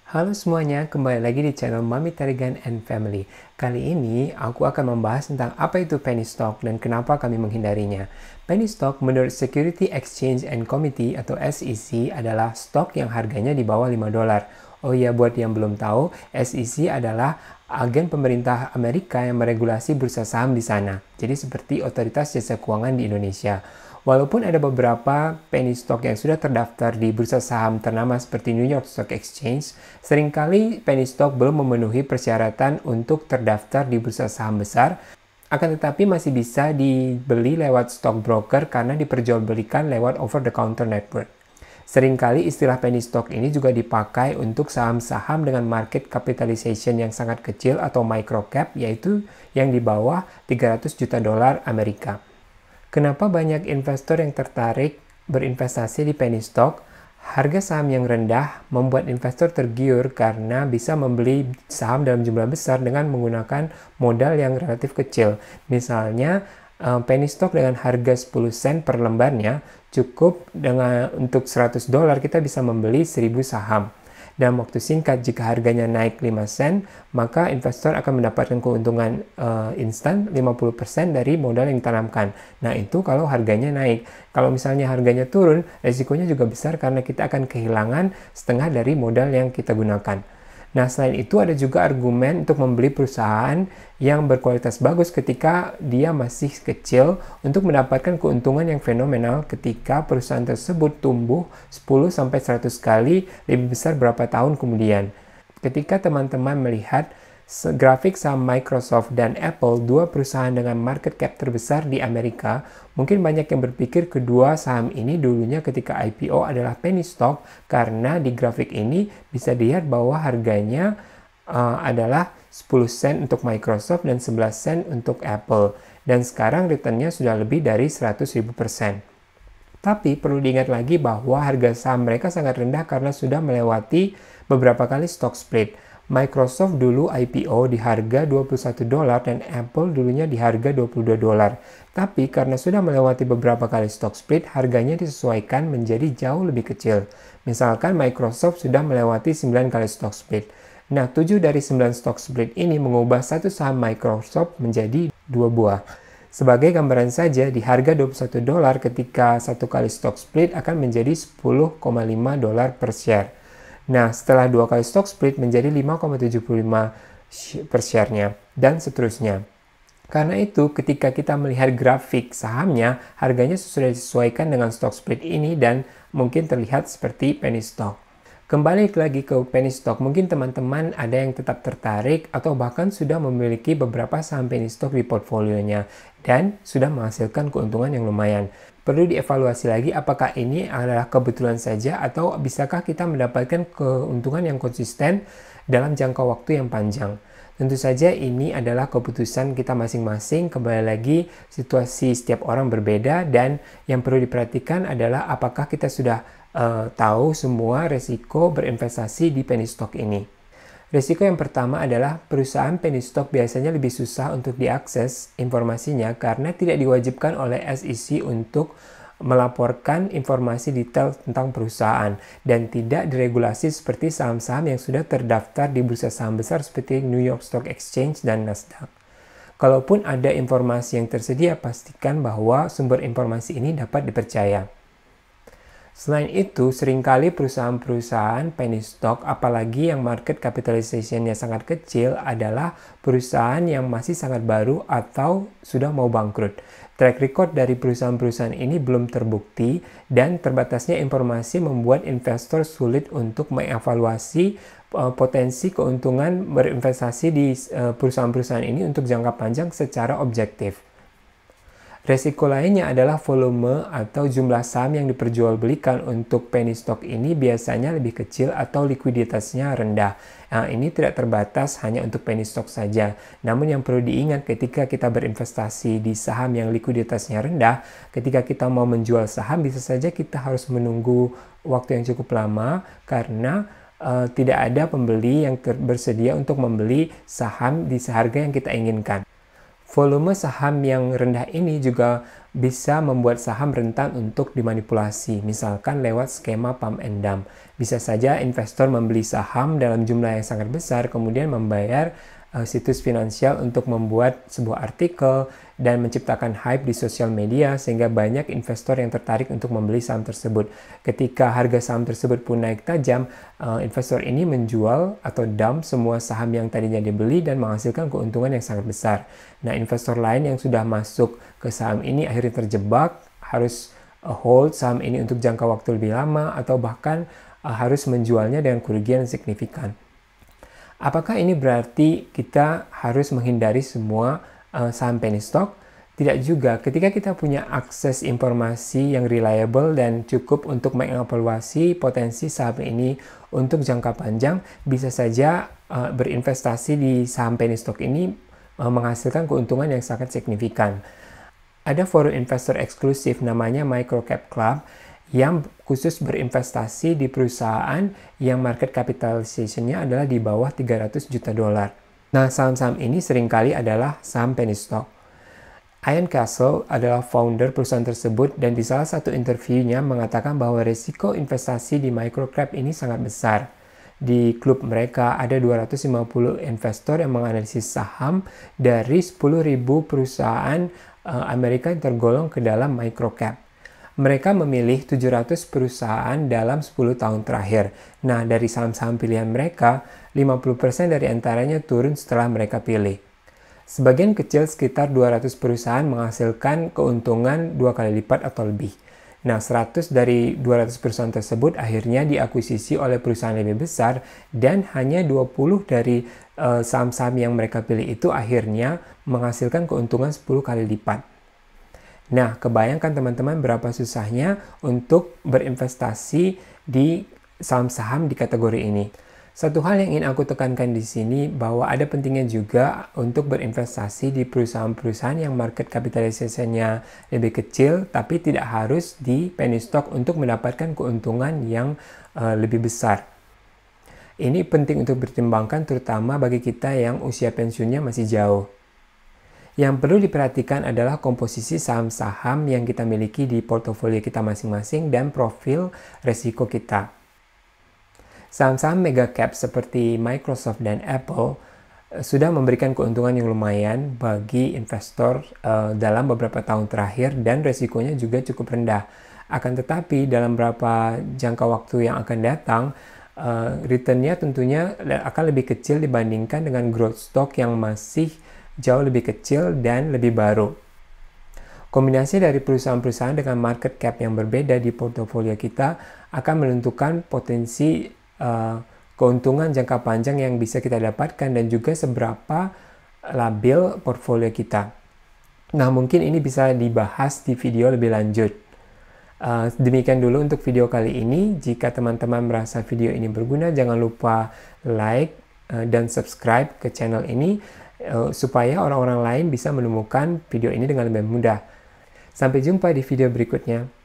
Halo semuanya, kembali lagi di channel Mami Tarigan and Family. Kali ini aku akan membahas tentang apa itu penny stock dan kenapa kami menghindarinya. Penny stock menurut Security Exchange and Committee atau SEC adalah stok yang harganya di bawah 5 dolar. Oh iya, buat yang belum tahu, SEC adalah agen pemerintah Amerika yang meregulasi bursa saham di sana. Jadi seperti otoritas jasa keuangan di Indonesia. Walaupun ada beberapa penny stock yang sudah terdaftar di bursa saham ternama seperti New York Stock Exchange, seringkali penny stock belum memenuhi persyaratan untuk terdaftar di bursa saham besar, akan tetapi masih bisa dibeli lewat stockbroker karena diperjualbelikan lewat over-the-counter network. Seringkali istilah penny stock ini juga dipakai untuk saham-saham dengan market capitalization yang sangat kecil atau microcap, yaitu yang di bawah 300 juta dolar Amerika. Kenapa banyak investor yang tertarik berinvestasi di penny stock? Harga saham yang rendah membuat investor tergiur karena bisa membeli saham dalam jumlah besar dengan menggunakan modal yang relatif kecil. Misalnya, penny stock dengan harga 10 sen per lembarnya cukup dengan untuk 100 dolar kita bisa membeli 1000 saham. Dalam waktu singkat, jika harganya naik 5 sen, maka investor akan mendapatkan keuntungan instan 50% dari modal yang ditanamkan. Nah, itu kalau harganya naik. Kalau misalnya harganya turun, resikonya juga besar karena kita akan kehilangan setengah dari modal yang kita gunakan. Nah, selain itu ada juga argumen untuk membeli perusahaan yang berkualitas bagus ketika dia masih kecil untuk mendapatkan keuntungan yang fenomenal ketika perusahaan tersebut tumbuh 10-100 kali lebih besar berapa tahun kemudian. Ketika teman-teman melihat grafik saham Microsoft dan Apple, dua perusahaan dengan market cap terbesar di Amerika, mungkin banyak yang berpikir kedua saham ini dulunya ketika IPO adalah penny stock karena di grafik ini bisa dilihat bahwa harganya adalah 10 sen untuk Microsoft dan 11 sen untuk Apple. Dan sekarang returnnya sudah lebih dari 100.000%. Tapi perlu diingat lagi bahwa harga saham mereka sangat rendah karena sudah melewati beberapa kali stock split. Microsoft dulu IPO di harga 21 dolar dan Apple dulunya di harga 22 dolar. Tapi karena sudah melewati beberapa kali stock split, harganya disesuaikan menjadi jauh lebih kecil. Misalkan Microsoft sudah melewati 9 kali stock split. Nah, 7 dari 9 stock split ini mengubah satu saham Microsoft menjadi 2 buah. Sebagai gambaran saja, di harga 21 dolar ketika satu kali stock split akan menjadi 10,5 dolar per share. Nah, setelah 2 kali stock split menjadi 5,75 per share-nya, dan seterusnya. Karena itu, ketika kita melihat grafik sahamnya, harganya sudah disesuaikan dengan stock split ini dan mungkin terlihat seperti penny stock. Kembali lagi ke penny stock, mungkin teman-teman ada yang tetap tertarik atau bahkan sudah memiliki beberapa saham penny stock di portfolionya dan sudah menghasilkan keuntungan yang lumayan. Perlu dievaluasi lagi apakah ini adalah kebetulan saja atau bisakah kita mendapatkan keuntungan yang konsisten dalam jangka waktu yang panjang. Tentu saja ini adalah keputusan kita masing-masing, kembali lagi situasi setiap orang berbeda dan yang perlu diperhatikan adalah apakah kita sudah tahu semua resiko berinvestasi di penny stock ini. Risiko yang pertama adalah perusahaan penny stock biasanya lebih susah untuk diakses informasinya karena tidak diwajibkan oleh SEC untuk melaporkan informasi detail tentang perusahaan dan tidak diregulasi seperti saham-saham yang sudah terdaftar di bursa saham besar seperti New York Stock Exchange dan Nasdaq. Kalaupun ada informasi yang tersedia, pastikan bahwa sumber informasi ini dapat dipercaya. Selain itu, seringkali perusahaan-perusahaan penny stock, apalagi yang market capitalization-nya sangat kecil, adalah perusahaan yang masih sangat baru atau sudah mau bangkrut. Track record dari perusahaan-perusahaan ini belum terbukti dan terbatasnya informasi membuat investor sulit untuk mengevaluasi potensi keuntungan berinvestasi di perusahaan-perusahaan ini untuk jangka panjang secara objektif. Resiko lainnya adalah volume atau jumlah saham yang diperjualbelikan untuk penny stock ini biasanya lebih kecil atau likuiditasnya rendah. Nah, ini tidak terbatas hanya untuk penny stock saja. Namun yang perlu diingat ketika kita berinvestasi di saham yang likuiditasnya rendah, ketika kita mau menjual saham bisa saja kita harus menunggu waktu yang cukup lama karena tidak ada pembeli yang bersedia untuk membeli saham di seharga yang kita inginkan. Volume saham yang rendah ini juga bisa membuat saham rentan untuk dimanipulasi, misalkan lewat skema pump and dump. Bisa saja investor membeli saham dalam jumlah yang sangat besar, kemudian membayar situs finansial untuk membuat sebuah artikel dan menciptakan hype di sosial media sehingga banyak investor yang tertarik untuk membeli saham tersebut. Ketika harga saham tersebut pun naik tajam, investor ini menjual atau dump semua saham yang tadinya dibeli dan menghasilkan keuntungan yang sangat besar. Nah, investor lain yang sudah masuk ke saham ini akhirnya terjebak, harus hold saham ini untuk jangka waktu lebih lama atau bahkan harus menjualnya dengan kerugian yang signifikan. Apakah ini berarti kita harus menghindari semua saham penny stock? Tidak juga. Ketika kita punya akses informasi yang reliable dan cukup untuk mengevaluasi potensi saham ini untuk jangka panjang, bisa saja berinvestasi di saham penny stock ini menghasilkan keuntungan yang sangat signifikan. Ada forum investor eksklusif namanya Microcap Club yang khusus berinvestasi di perusahaan yang market capitalization-nya adalah di bawah 300 juta dolar. Nah, saham-saham ini seringkali adalah saham penny stock. Ian Castle adalah founder perusahaan tersebut dan di salah satu interviewnya mengatakan bahwa risiko investasi di microcap ini sangat besar. Di klub mereka ada 250 investor yang menganalisis saham dari 10.000 perusahaan Amerika yang tergolong ke dalam microcap. Mereka memilih 700 perusahaan dalam 10 tahun terakhir. Nah, dari saham-saham pilihan mereka, 50% dari antaranya turun setelah mereka pilih. Sebagian kecil sekitar 200 perusahaan menghasilkan keuntungan 2 kali lipat atau lebih. Nah, 100 dari 200 perusahaan tersebut akhirnya diakuisisi oleh perusahaan lebih besar dan hanya 20 dari saham-saham yang mereka pilih itu akhirnya menghasilkan keuntungan 10 kali lipat. Nah, kebayangkan teman-teman berapa susahnya untuk berinvestasi di saham-saham di kategori ini. Satu hal yang ingin aku tekankan di sini bahwa ada pentingnya juga untuk berinvestasi di perusahaan-perusahaan yang market capitalization-nya lebih kecil, tapi tidak harus di penny stock untuk mendapatkan keuntungan yang lebih besar. Ini penting untuk dipertimbangkan terutama bagi kita yang usia pensiunnya masih jauh. Yang perlu diperhatikan adalah komposisi saham-saham yang kita miliki di portofolio kita masing-masing dan profil resiko kita. Saham-saham mega cap seperti Microsoft dan Apple sudah memberikan keuntungan yang lumayan bagi investor dalam beberapa tahun terakhir dan resikonya juga cukup rendah. Akan tetapi dalam beberapa jangka waktu yang akan datang, return-nya tentunya akan lebih kecil dibandingkan dengan growth stock yang masih jauh lebih kecil dan lebih baru. Kombinasi dari perusahaan-perusahaan dengan market cap yang berbeda di portofolio kita akan menentukan potensi keuntungan jangka panjang yang bisa kita dapatkan dan juga seberapa labil portfolio kita. Nah, mungkin ini bisa dibahas di video lebih lanjut. Demikian dulu untuk video kali ini. Jika teman-teman merasa video ini berguna, jangan lupa like dan subscribe ke channel ini supaya orang-orang lain bisa menemukan video ini dengan lebih mudah. Sampai jumpa di video berikutnya.